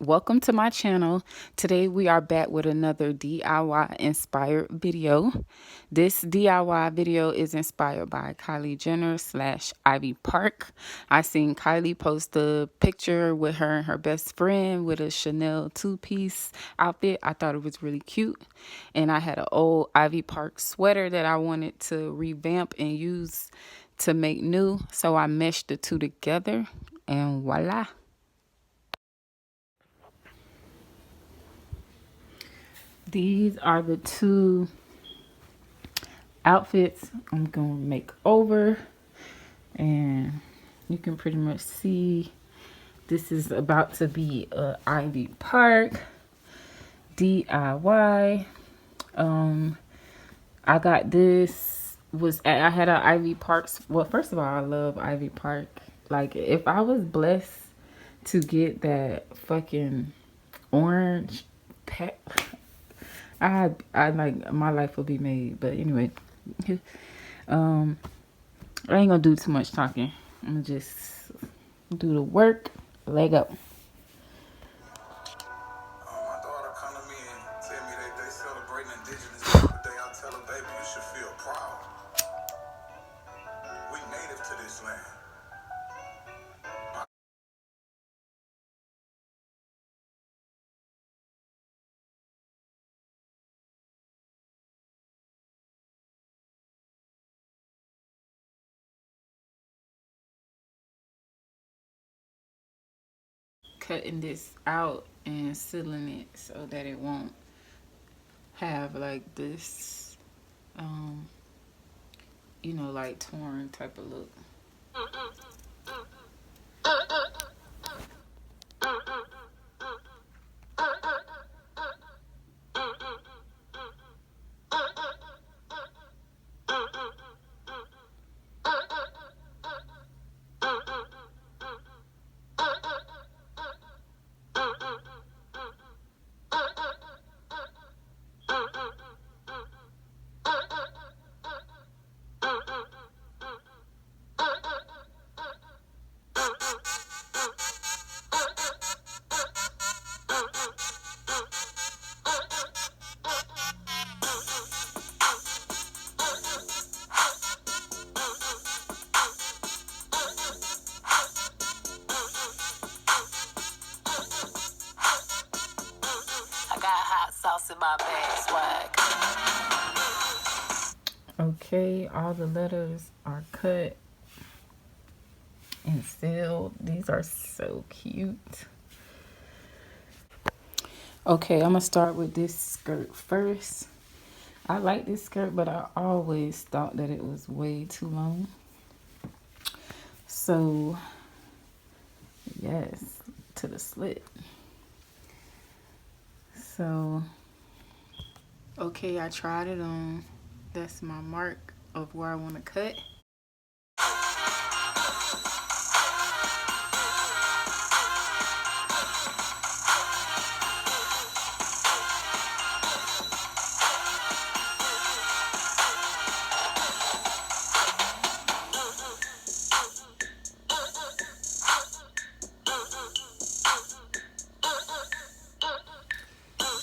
Welcome to my channel. Today we are back with another DIY inspired video. This DIY video is inspired by Kylie Jenner / Ivy Park. I seen Kylie post a picture with her and her best friend with a Chanel two-piece outfit. I thought it was really cute. And I had an old Ivy Park sweater that I wanted to revamp and use to make new. So I meshed the two together and voila. These are the two outfits I'm gonna make over, and you can pretty much see this is about to be a Ivy Park DIY. I got this I had an Ivy Park. Well, first of all, I love Ivy Park. Like, if I was blessed to get that fucking orange pack, I like, my life will be made. But anyway, I ain't gonna do too much talking. I'm gonna just do the work. Leg up. My daughter come to me and tell me they celebrating Indigenous People Day. I tell her, baby, you should feel proud. We native to this land. Cutting this out and sealing it so that it won't have like this, like torn type of look. In my bag, swag. Okay, all the letters are cut and sealed. These are so cute. Okay, I'm gonna start with this skirt first. I like this skirt, but I always thought that it was way too long. So, yes, to the slit. So, okay, I tried it on. That's my mark of where I want to cut.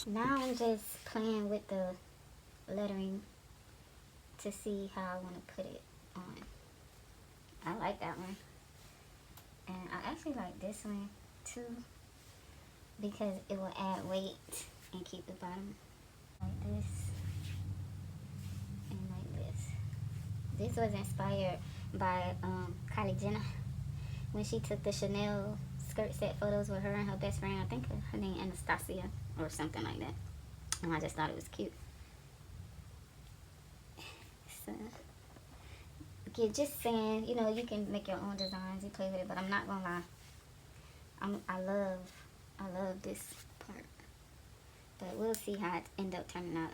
Now I'm just playing with the lettering to see how I want to put it on. I like that one. And I actually like this one too, because it will add weight and keep the bottom like this and like this. This was inspired by Kylie Jenner when she took the Chanel skirt set photos with her and her best friend. I think her name Anastasia or something like that. And I just thought it was cute. So, okay, just saying, you can make your own designs, you play with it, but I'm not gonna lie. I love this part. But we'll see how it end up turning out.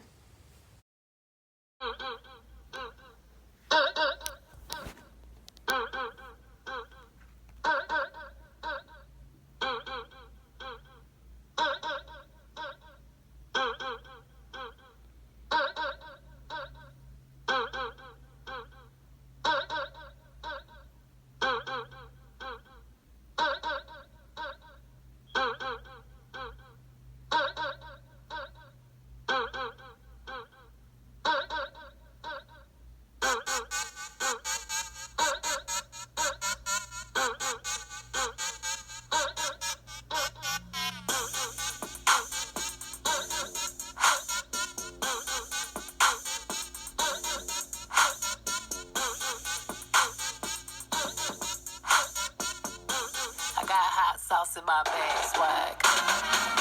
in my bag, swag.